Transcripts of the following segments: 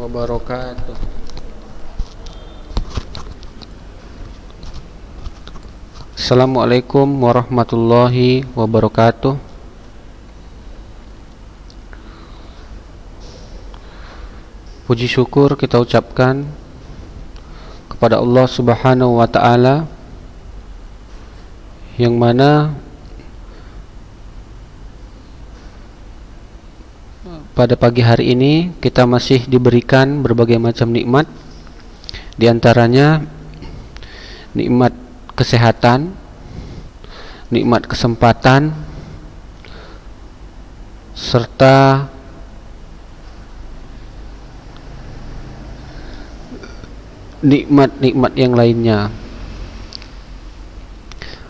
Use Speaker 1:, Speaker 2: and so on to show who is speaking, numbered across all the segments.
Speaker 1: wabarakatuh. Assalamualaikum warahmatullahi wabarakatuh. Puji syukur kita ucapkan kepada Allah Subhanahu wa ta'ala, yang mana pada pagi hari ini kita masih diberikan berbagai macam nikmat. Di antaranya nikmat kesehatan, nikmat kesempatan, serta nikmat-nikmat yang lainnya.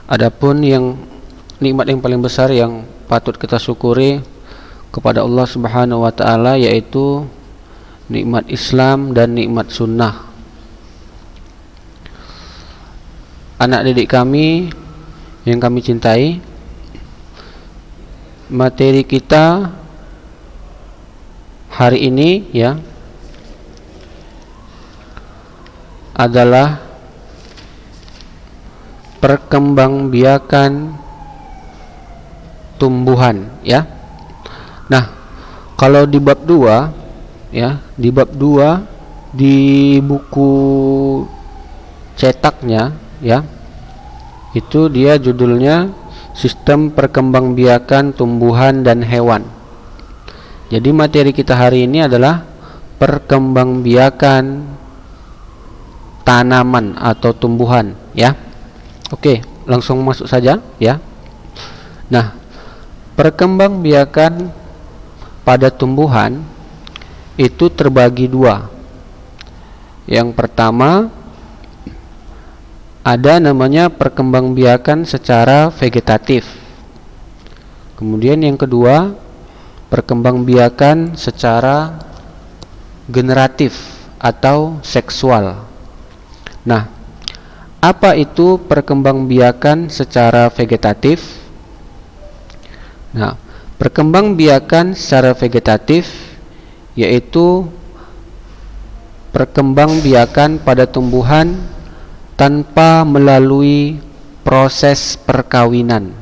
Speaker 1: Adapun yang nikmat yang paling besar yang patut kita syukuri kepada Allah Subhanahu wa ta'ala, yaitu nikmat Islam dan nikmat sunnah. Anak didik kami yang kami cintai, materi kita hari ini adalah perkembangbiakan tumbuhan Nah, kalau di bab 2 di bab 2 di buku cetaknya itu dia judulnya Sistem Perkembangbiakan Tumbuhan dan Hewan. Jadi materi kita hari ini adalah perkembangbiakan tanaman atau tumbuhan Oke, langsung masuk saja Nah, perkembangbiakan pada tumbuhan itu terbagi dua. Yang pertama ada namanya perkembangbiakan secara vegetatif. Kemudian yang kedua, perkembangbiakan secara generatif atau seksual. Nah, apa itu perkembangbiakan secara vegetatif? Nah, perkembangbiakan secara vegetatif yaitu perkembangbiakan pada tumbuhan tanpa melalui proses perkawinan.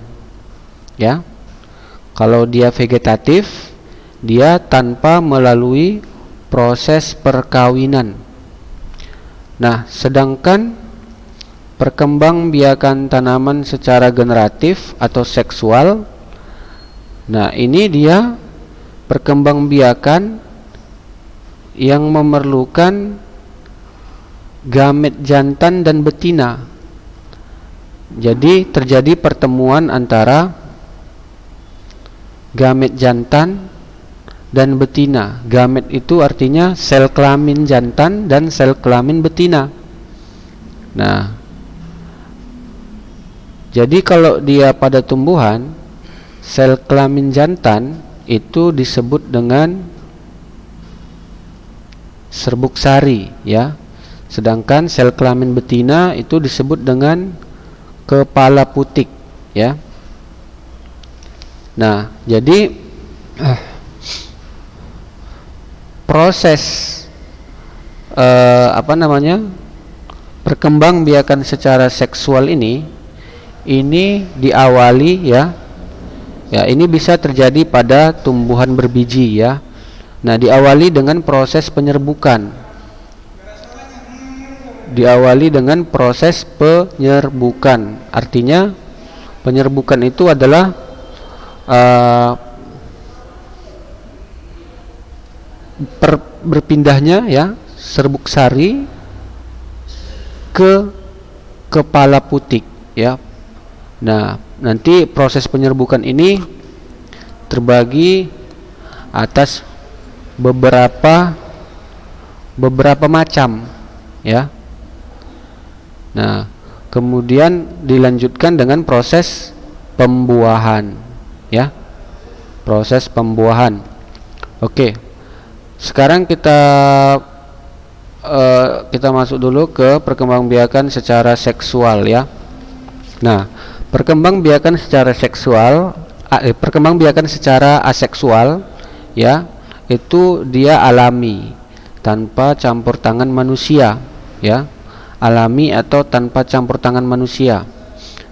Speaker 1: Kalau dia vegetatif, dia tanpa melalui proses perkawinan. Nah, sedangkan perkembangbiakan tanaman secara generatif atau seksual, nah ini dia perkembangbiakan yang memerlukan gamet jantan dan betina. Jadi terjadi pertemuan antara gamet jantan dan betina. Gamet itu artinya sel kelamin jantan dan sel kelamin betina. Nah, jadi kalau dia pada tumbuhan, sel kelamin jantan itu disebut dengan serbuk sari sedangkan sel kelamin betina itu disebut dengan kepala putik Nah, jadi proses perkembangbiakan secara seksual ini diawali ini bisa terjadi pada tumbuhan berbiji Nah, diawali dengan proses penyerbukan. Artinya penyerbukan itu adalah berpindahnya serbuk sari ke kepala putik Nah, nanti proses penyerbukan ini terbagi atas beberapa macam Nah, kemudian dilanjutkan dengan proses pembuahan proses pembuahan. Oke, sekarang kita masuk dulu ke perkembangbiakan secara seksual Nah, perkembangbiakan secara seksual perkembangbiakan secara aseksual itu dia alami. tanpa campur tangan manusia, ya, alami atau tanpa campur tangan manusia.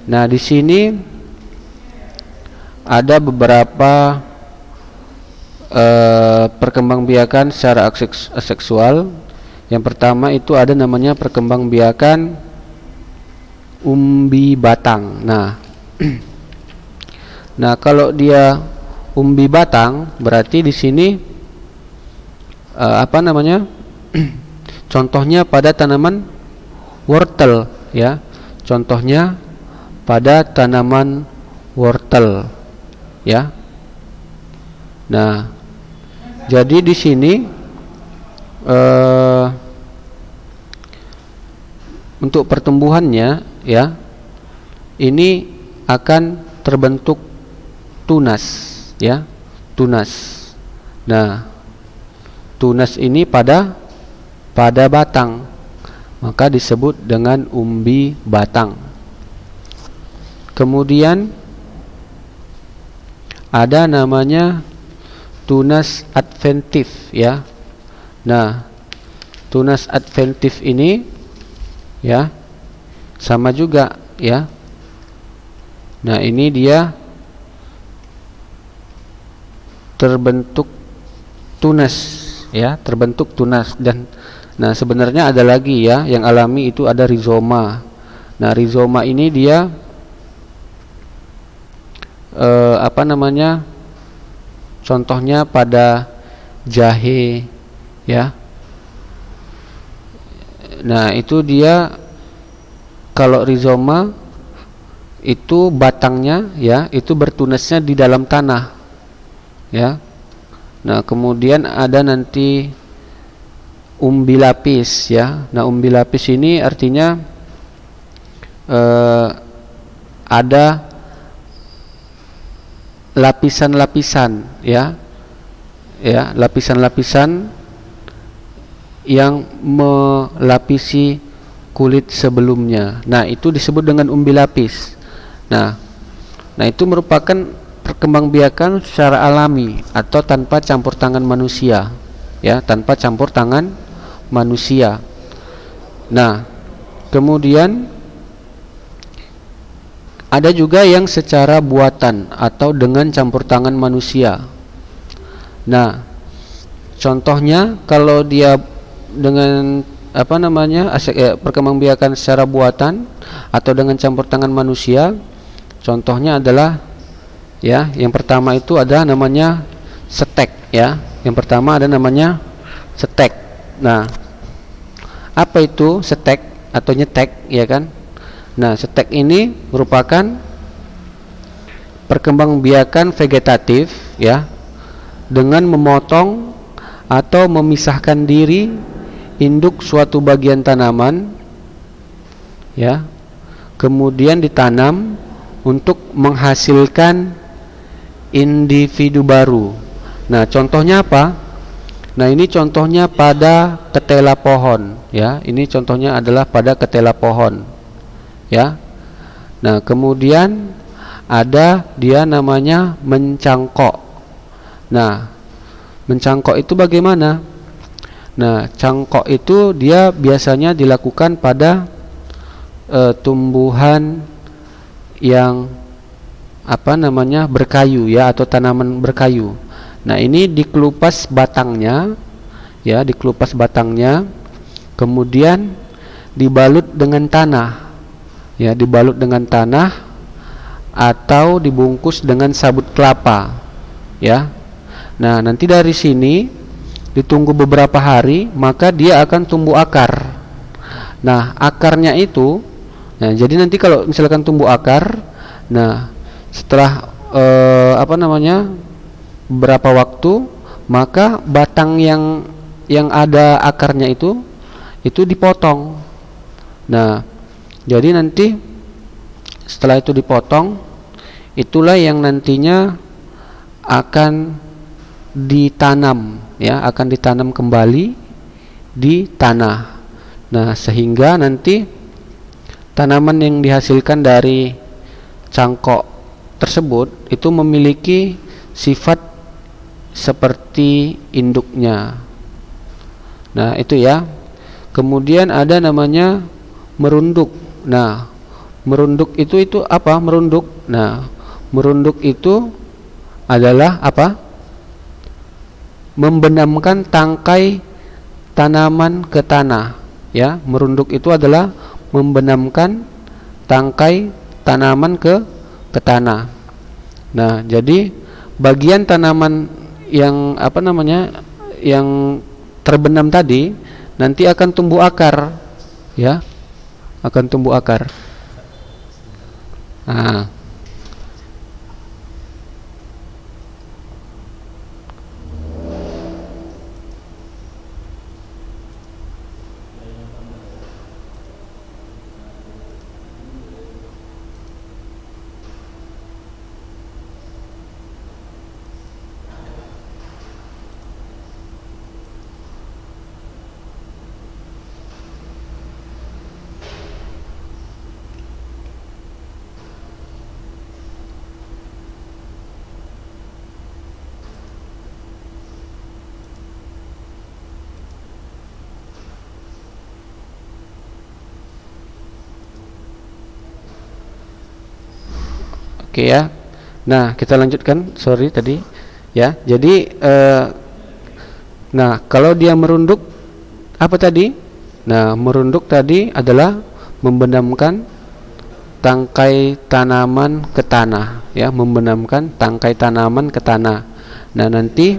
Speaker 1: Nah, di sini ada beberapa perkembangbiakan secara aseksual. Yang pertama itu ada namanya perkembangbiakan umbi batang. Nah, nah kalau dia umbi batang berarti di sini contohnya pada tanaman wortel, ya. Contohnya pada tanaman wortel, ya. Nah, jadi di sini untuk pertumbuhannya, ya, ini akan terbentuk tunas, ya, tunas. Nah, tunas ini pada batang, maka disebut dengan umbi batang. Kemudian ada namanya tunas adventif, ya. Nah, tunas adventif ini, ya, sama juga, ya. Nah, ini dia terbentuk tunas, ya, terbentuk tunas. Dan nah, sebenarnya ada lagi, ya, yang alami itu ada rizoma. Nah, rizoma ini dia contohnya pada jahe, ya. Nah, itu dia kalau rizoma itu batangnya, ya, itu bertunasnya di dalam tanah, ya. Nah, kemudian ada nanti umbi lapis, ya. Nah, umbi lapis ini artinya ada lapisan-lapisan, ya, ya, lapisan-lapisan yang melapisi kulit sebelumnya. Nah, itu disebut dengan umbi lapis. Nah, itu merupakan perkembangbiakan secara alami atau tanpa campur tangan manusia, ya, tanpa campur tangan manusia. Nah, kemudian ada juga yang secara buatan atau dengan campur tangan manusia. Nah, contohnya kalau dia dengan perkembangbiakan secara buatan atau dengan campur tangan manusia, contohnya adalah, ya, yang pertama itu ada namanya setek, ya. Yang pertama ada namanya setek. Nah, apa itu setek atau nyetek, ya kan? Nah, setek ini merupakan perkembangbiakan vegetatif, ya, dengan memotong atau memisahkan diri induk suatu bagian tanaman, ya, kemudian ditanam untuk menghasilkan individu baru. Nah, contohnya apa? Nah, ini contohnya pada ketela pohon, ya. Ini contohnya adalah pada ketela pohon, ya. Nah, kemudian ada dia namanya mencangkok. Nah, mencangkok itu bagaimana? Nah, cangkok itu dia biasanya dilakukan pada tumbuhan yang berkayu, ya, atau tanaman berkayu. Nah, ini dikelupas batangnya, ya, dikelupas batangnya, kemudian dibalut dengan tanah, ya, dibalut dengan tanah atau dibungkus dengan sabut kelapa, ya. Nah, nanti dari sini ditunggu beberapa hari, maka dia akan tumbuh akar. Nah, akarnya itu, nah, jadi nanti kalau misalkan tumbuh akar, nah, setelah beberapa waktu, maka batang yang ada akarnya itu dipotong. Nah, jadi nanti setelah itu dipotong, itulah yang nantinya akan ditanam, ya, akan ditanam kembali di tanah. Nah, sehingga nanti tanaman yang dihasilkan dari cangkok tersebut itu memiliki sifat seperti induknya. Nah, itu ya. Kemudian ada namanya merunduk. Nah, merunduk itu apa? Merunduk. Nah, merunduk itu adalah apa? Membenamkan tangkai tanaman ke tanah, ya. Merunduk itu adalah membenamkan tangkai tanaman ke tanah. Nah, jadi bagian tanaman yang apa namanya? Yang terbenam tadi nanti akan tumbuh akar, ya. Akan tumbuh akar. Nah, oke ya. Nah, kita lanjutkan. Sorry tadi, ya. Jadi, nah, kalau dia merunduk, apa tadi? Nah, merunduk tadi adalah membenamkan tangkai tanaman ke tanah, ya. Membenamkan tangkai tanaman ke tanah. Nah, nanti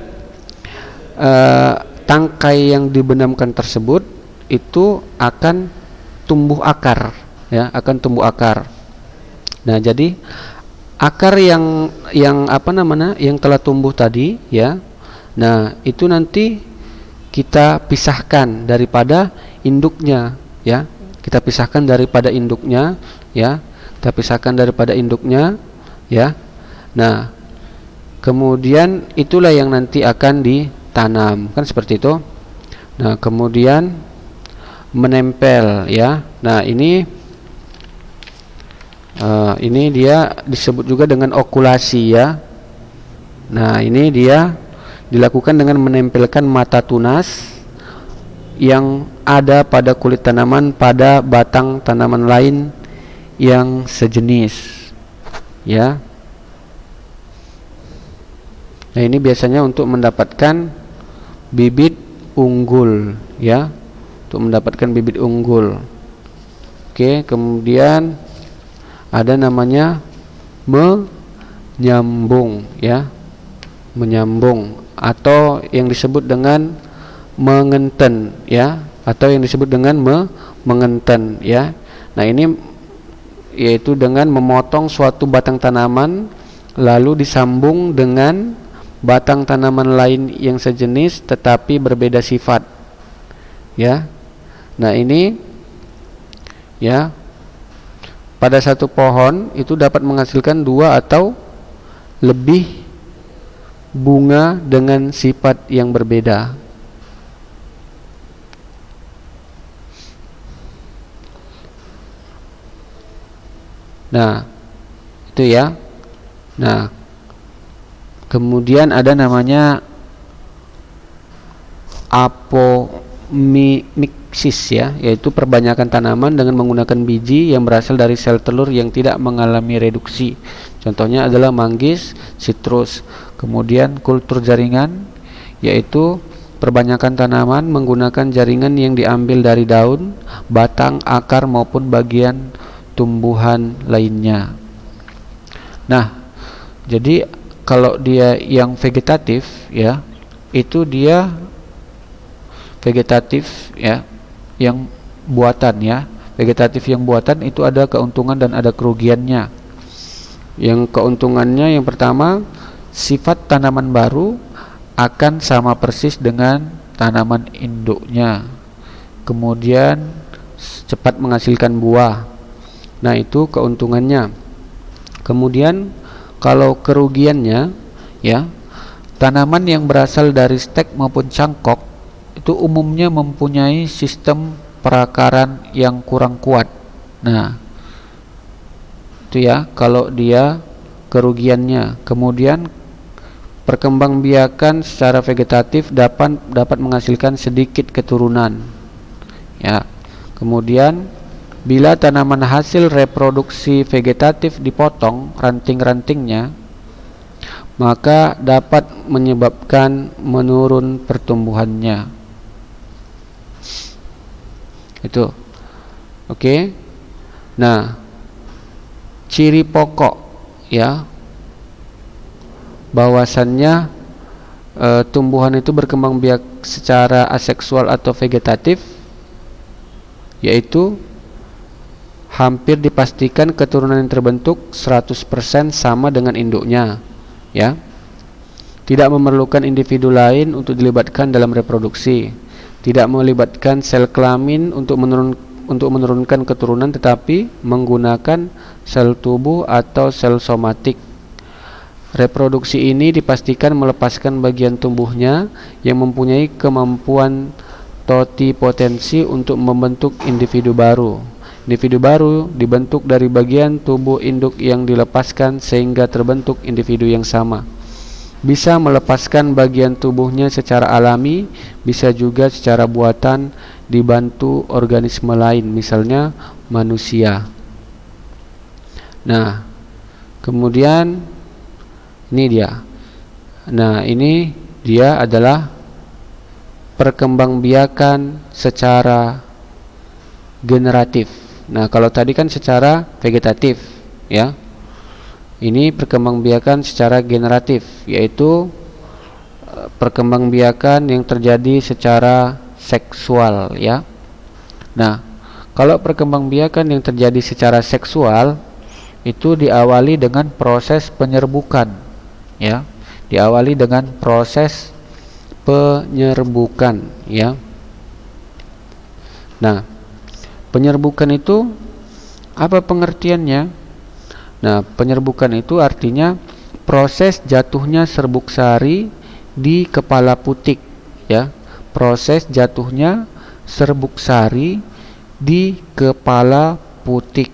Speaker 1: tangkai yang dibenamkan tersebut itu akan tumbuh akar, ya. Akan tumbuh akar. Nah, jadi akar yang apa namanya, yang telah tumbuh tadi, ya. Nah, itu nanti kita pisahkan daripada induknya, ya. Kita pisahkan daripada induknya, ya. Kita pisahkan daripada induknya, ya. Nah, kemudian itulah yang nanti akan ditanam, kan seperti itu. Nah, kemudian menempel, ya. Nah, ini dia disebut juga dengan okulasi, ya. Nah, ini dia dilakukan dengan menempelkan mata tunas yang ada pada kulit tanaman pada batang tanaman lain yang sejenis, ya. Nah, ini biasanya untuk mendapatkan bibit unggul, ya. Untuk mendapatkan bibit unggul. Oke, kemudian ada namanya menyambung, ya. Menyambung atau yang disebut dengan mengenten, ya, atau yang disebut dengan mengenten, ya. Nah, ini yaitu dengan memotong suatu batang tanaman lalu disambung dengan batang tanaman lain yang sejenis tetapi berbeda sifat, ya. Nah, ini, ya, pada satu pohon itu dapat menghasilkan 2 atau lebih bunga dengan sifat yang berbeda. Nah, itu ya. Nah, kemudian ada namanya apomixis, ya, yaitu perbanyakan tanaman dengan menggunakan biji yang berasal dari sel telur yang tidak mengalami reduksi. Contohnya adalah manggis, citrus. Kemudian kultur jaringan, yaitu perbanyakan tanaman menggunakan jaringan yang diambil dari daun, batang, akar maupun bagian tumbuhan lainnya. Nah, jadi kalau dia yang vegetatif, ya, itu dia vegetatif, ya, yang buatan, ya. Vegetatif yang buatan itu ada keuntungan dan ada kerugiannya. Yang keuntungannya yang pertama, sifat tanaman baru akan sama persis dengan tanaman induknya. Kemudian cepat menghasilkan buah. Nah, itu keuntungannya. Kemudian kalau kerugiannya, ya, tanaman yang berasal dari stek maupun cangkok itu umumnya mempunyai sistem perakaran yang kurang kuat. Nah, itu ya kalau dia kerugiannya. Kemudian perkembangbiakan secara vegetatif dapat menghasilkan sedikit keturunan. Ya. Kemudian bila tanaman hasil reproduksi vegetatif dipotong ranting-rantingnya, maka dapat menyebabkan menurun pertumbuhannya. Itu. Oke. Nah, ciri pokok ya bahwasannya tumbuhan itu berkembang biak secara aseksual atau vegetatif, yaitu hampir dipastikan keturunan yang terbentuk 100% sama dengan induknya, ya. Tidak memerlukan individu lain untuk dilibatkan dalam reproduksi, tidak melibatkan sel kelamin untuk menurunkan keturunan, tetapi menggunakan sel tubuh atau sel somatik. Reproduksi ini dipastikan melepaskan bagian tubuhnya yang mempunyai kemampuan totipotensi untuk membentuk individu baru. Individu baru dibentuk dari bagian tubuh induk yang dilepaskan sehingga terbentuk individu yang sama. Bisa melepaskan bagian tubuhnya secara alami, bisa juga secara buatan dibantu organisme lain, misalnya manusia. Nah, kemudian ini dia. Nah, ini dia adalah perkembangbiakan secara generatif. Nah, kalau tadi kan secara vegetatif, ya. Ini perkembangbiakan secara generatif, yaitu perkembangbiakan yang terjadi secara seksual, ya. Nah, kalau perkembangbiakan yang terjadi secara seksual itu diawali dengan proses penyerbukan, ya. Diawali dengan proses penyerbukan, ya. Nah, penyerbukan itu apa pengertiannya? Nah, penyerbukan itu artinya proses jatuhnya serbuk sari di kepala putik, ya. Proses jatuhnya serbuk sari di kepala putik,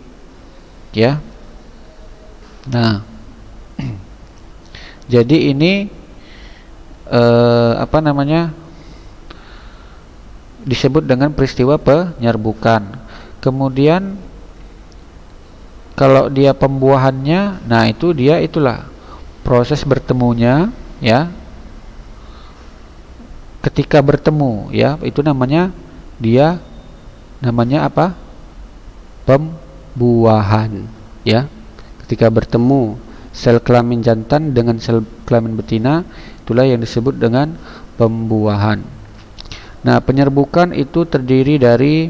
Speaker 1: ya. Nah, jadi ini disebut dengan peristiwa penyerbukan. Kemudian kalau dia pembuahannya, nah itulah proses bertemunya, ya. Ketika bertemu, ya, itu namanya apa? Pembuahan, ya. Ketika bertemu sel kelamin jantan dengan sel kelamin betina, itulah yang disebut dengan pembuahan. Nah, penyerbukan itu terdiri dari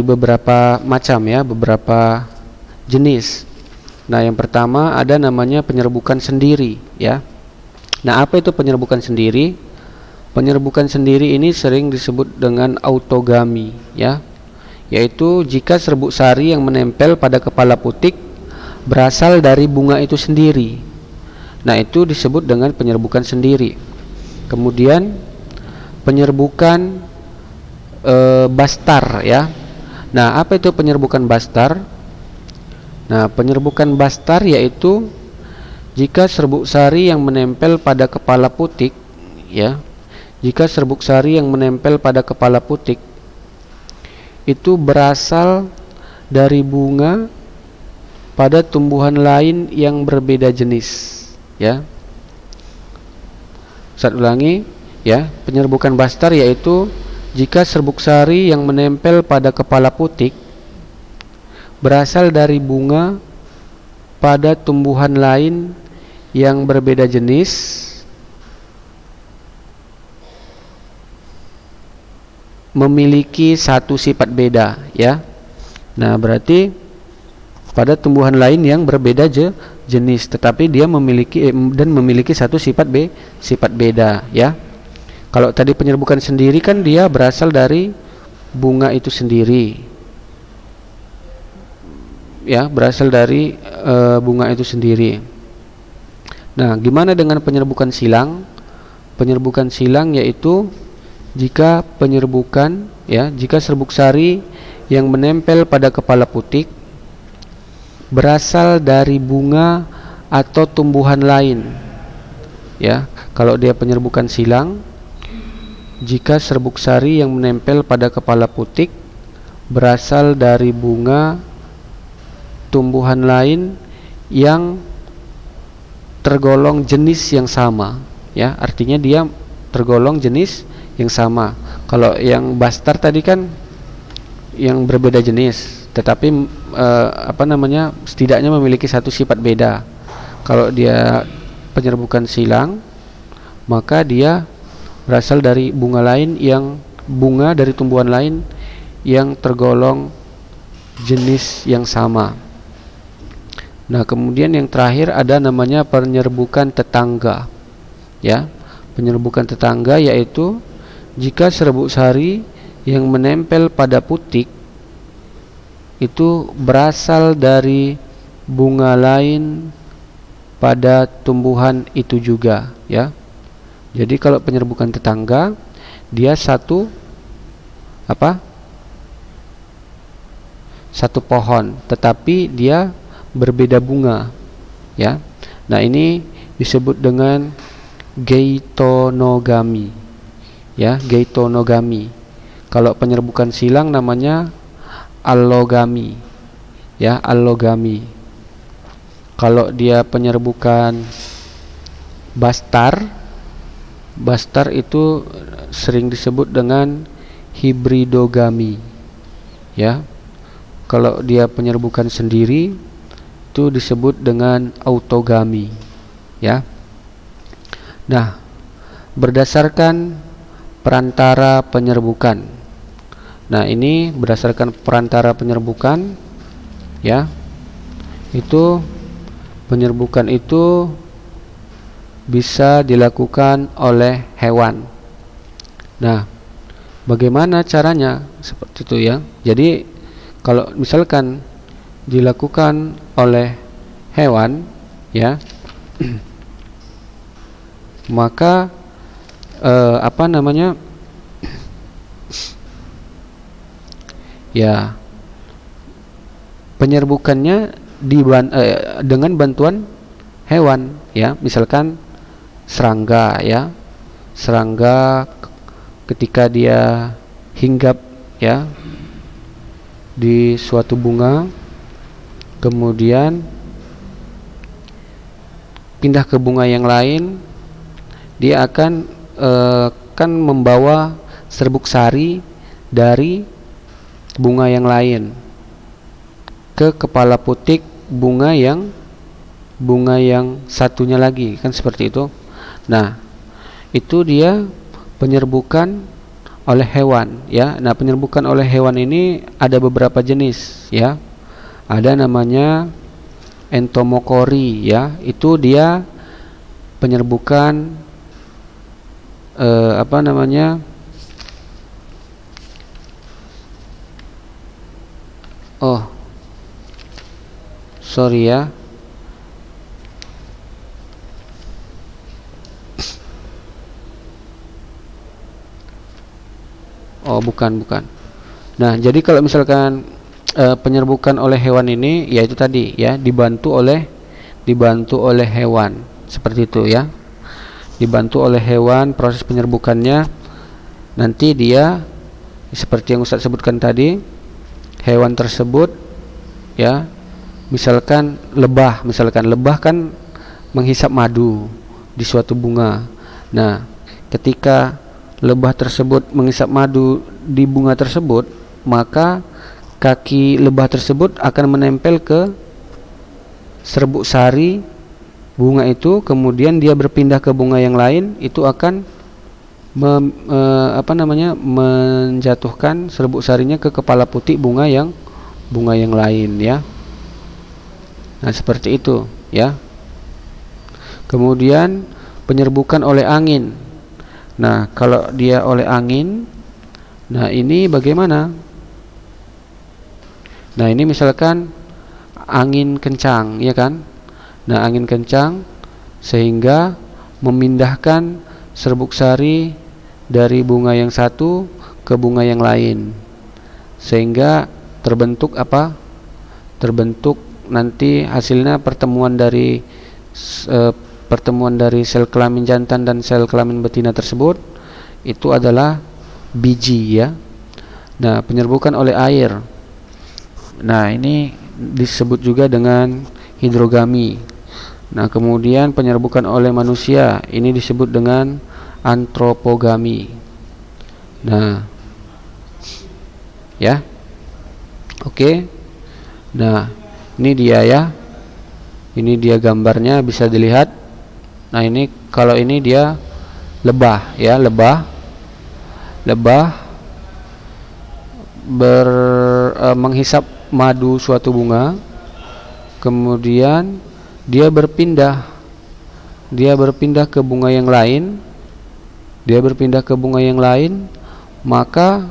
Speaker 1: beberapa macam, ya, beberapa jenis. Nah, yang pertama ada namanya penyerbukan sendiri, ya. Nah, apa itu penyerbukan sendiri? Penyerbukan sendiri ini sering disebut dengan autogami, ya. Yaitu jika serbuk sari yang menempel pada kepala putik berasal dari bunga itu sendiri. Nah, itu disebut dengan penyerbukan sendiri. Kemudian penyerbukan bastar, ya. Nah, apa itu penyerbukan bastar? Nah, penyerbukan bastar yaitu jika serbuk sari yang menempel pada kepala putik, ya. Jika serbuk sari yang menempel pada kepala putik itu berasal dari bunga pada tumbuhan lain yang berbeda jenis, ya. Saya ulangi, ya. Penyerbukan bastar yaitu jika serbuk sari yang menempel pada kepala putik berasal dari bunga pada tumbuhan lain yang berbeda jenis, memiliki satu sifat beda, ya. Nah, berarti pada tumbuhan lain yang berbeda jenis, tetapi dia memiliki satu sifat beda, ya. Kalau tadi penyerbukan sendiri kan dia berasal dari bunga itu sendiri, ya, berasal dari bunga itu sendiri. Nah, gimana dengan penyerbukan silang? Penyerbukan silang yaitu jika jika serbuk sari yang menempel pada kepala putik berasal dari bunga atau tumbuhan lain. Ya, kalau dia penyerbukan silang, jika serbuk sari yang menempel pada kepala putik berasal dari bunga tumbuhan lain yang tergolong jenis yang sama, ya, artinya dia tergolong jenis yang sama. Kalau yang bastar tadi kan yang berbeda jenis, tetapi setidaknya memiliki satu sifat beda. Kalau dia penyerbukan silang, maka dia berasal dari bunga dari tumbuhan lain yang tergolong jenis yang sama. Nah, kemudian yang terakhir ada namanya penyerbukan tetangga. Ya, penyerbukan tetangga yaitu jika serbuk sari yang menempel pada putik itu berasal dari bunga lain pada tumbuhan itu juga, ya. Jadi kalau penyerbukan tetangga, dia satu pohon, tetapi dia berbeda bunga, ya. Nah, ini disebut dengan geitonogami, ya, geitonogami. Kalau penyerbukan silang namanya allogami, ya, allogami. Kalau dia penyerbukan bastar itu sering disebut dengan hibridogami, ya. Kalau dia penyerbukan sendiri itu disebut dengan autogami, ya. Nah, berdasarkan perantara penyerbukan. Nah, ini berdasarkan perantara penyerbukan, ya. Itu penyerbukan itu bisa dilakukan oleh hewan. Nah, bagaimana caranya? Seperti itu, ya. Jadi kalau misalkan dilakukan oleh hewan, ya, maka ya, penyerbukannya dengan bantuan hewan, ya. Misalkan serangga, ya, serangga ketika dia hinggap, ya, di suatu bunga, kemudian pindah ke bunga yang lain, dia akan membawa serbuk sari dari bunga yang lain ke kepala putik bunga yang satunya lagi, kan seperti itu. Nah, itu dia penyerbukan oleh hewan, ya. Nah, penyerbukan oleh hewan ini ada beberapa jenis, ya. Ada namanya entomokori, ya. Itu dia penyerbukan sorry, ya. Bukan. Nah, jadi kalau misalkan penyerbukan oleh hewan ini, yaitu tadi, ya, dibantu oleh hewan, seperti itu, ya. Dibantu oleh hewan proses penyerbukannya. Nanti dia seperti yang Ustaz sebutkan tadi, hewan tersebut, ya, misalkan lebah kan menghisap madu di suatu bunga. Nah, ketika lebah tersebut menghisap madu di bunga tersebut, maka kaki lebah tersebut akan menempel ke serbuk sari bunga itu, kemudian dia berpindah ke bunga yang lain, itu akan menjatuhkan serbuk sarinya ke kepala putik bunga yang lain, ya. Nah, seperti itu, ya. Kemudian penyerbukan oleh angin. Nah, kalau dia oleh angin, nah ini bagaimana? Nah, ini misalkan angin kencang, ya kan? Nah, angin kencang sehingga memindahkan serbuk sari dari bunga yang satu ke bunga yang lain, sehingga terbentuk nanti hasilnya pertemuan dari sel kelamin jantan dan sel kelamin betina tersebut itu adalah biji ya. Nah, penyerbukan oleh air. Nah, ini disebut juga dengan hidrogami. Nah, kemudian penyerbukan oleh manusia ini disebut dengan antropogami. Nah, ya. Oke. Nah, ini dia ya. Ini dia gambarnya bisa dilihat. Nah, ini kalau ini dia lebah ya, lebah menghisap madu suatu bunga, kemudian dia berpindah ke bunga yang lain, maka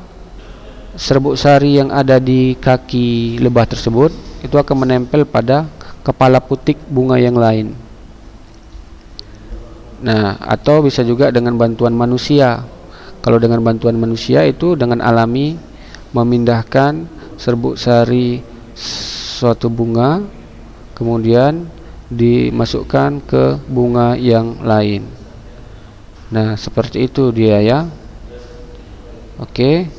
Speaker 1: serbuk sari yang ada di kaki lebah tersebut itu akan menempel pada kepala putik bunga yang lain. Nah, atau bisa juga dengan bantuan manusia. Kalau dengan bantuan manusia itu dengan alami memindahkan serbuk sari suatu bunga, kemudian dimasukkan ke bunga yang lain. Nah, seperti itu dia ya. Oke.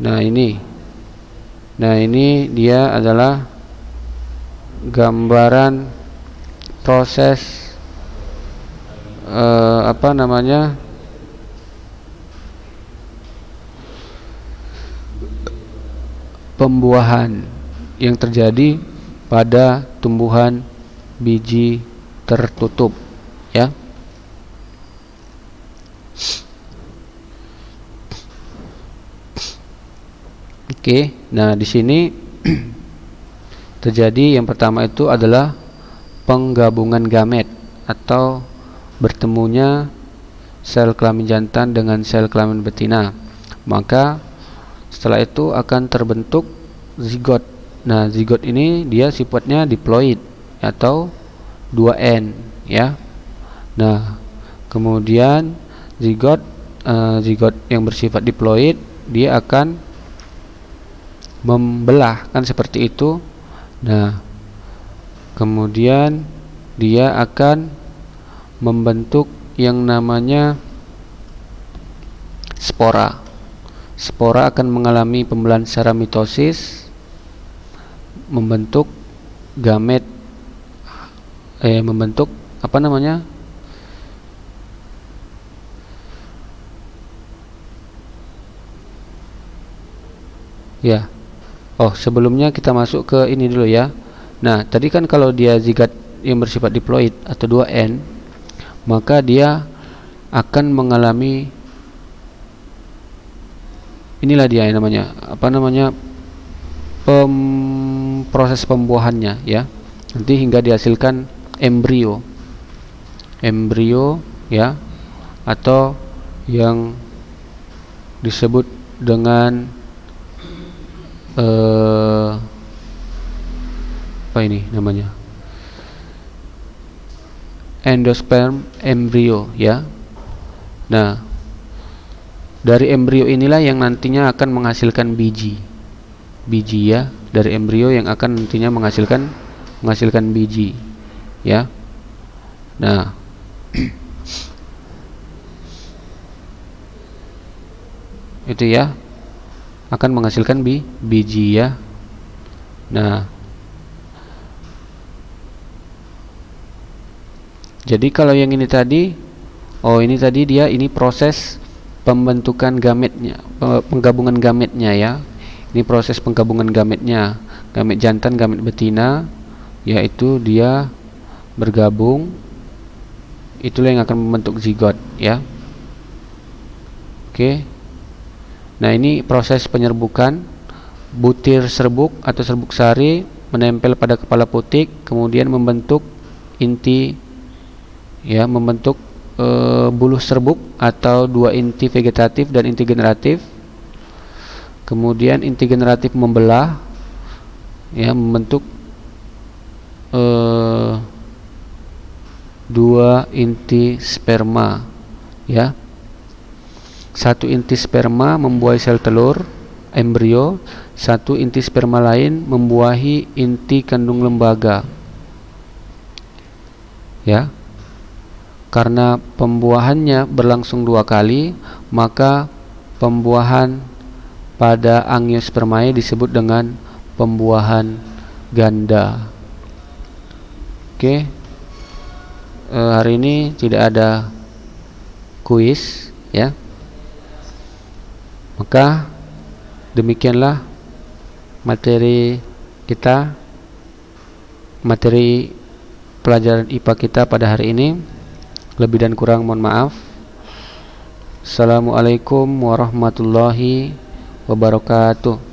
Speaker 1: Nah, ini dia adalah gambaran proses pembuahan yang terjadi pada tumbuhan biji tertutup ya. Oke, nah di sini terjadi yang pertama itu adalah penggabungan gamet atau bertemunya sel kelamin jantan dengan sel kelamin betina. Maka setelah itu akan terbentuk zigot. Nah, zigot ini dia sifatnya diploid atau 2N ya. Nah, kemudian zigot yang bersifat diploid dia akan membelah kan seperti itu. Nah, kemudian dia akan membentuk yang namanya spora. Spora akan mengalami pembelahan secara mitosis, membentuk gamet, membentuk apa namanya? Ya. Oh, sebelumnya kita masuk ke ini dulu ya. Nah, tadi kan kalau dia zigot yang bersifat diploid atau 2N, maka dia akan mengalami inilah dia yang namanya proses pembuahannya ya. Nanti hingga dihasilkan embrio ya, atau yang disebut dengan apa ini namanya, endosperm embrio ya. Nah, dari embrio inilah yang nantinya akan menghasilkan biji ya, dari embrio yang akan nantinya menghasilkan biji ya. Nah, itu ya, akan menghasilkan biji ya. Nah, jadi kalau yang ini tadi, ini proses pembentukan gametnya, penggabungan gametnya ya. Ini proses penggabungan gametnya, gamet jantan, gamet betina, yaitu dia bergabung, itulah yang akan membentuk zigot ya. Oke. Nah, ini proses penyerbukan. Butir serbuk atau serbuk sari menempel pada kepala putik, kemudian membentuk inti ya, membentuk buluh serbuk atau dua inti vegetatif dan inti generatif. Kemudian inti generatif membelah ya, membentuk dua inti sperma ya. Satu inti sperma membuai sel telur, embrio, satu inti sperma lain membuahi inti kandung lembaga. Ya. Karena pembuahannya berlangsung 2 kali, maka pembuahan pada angiospermae disebut dengan pembuahan ganda. Oke. Hari ini tidak ada kuis, ya. Maka demikianlah materi kita, materi pelajaran IPA kita pada hari ini. Lebih dan kurang mohon maaf. Assalamualaikum warahmatullahi wabarakatuh.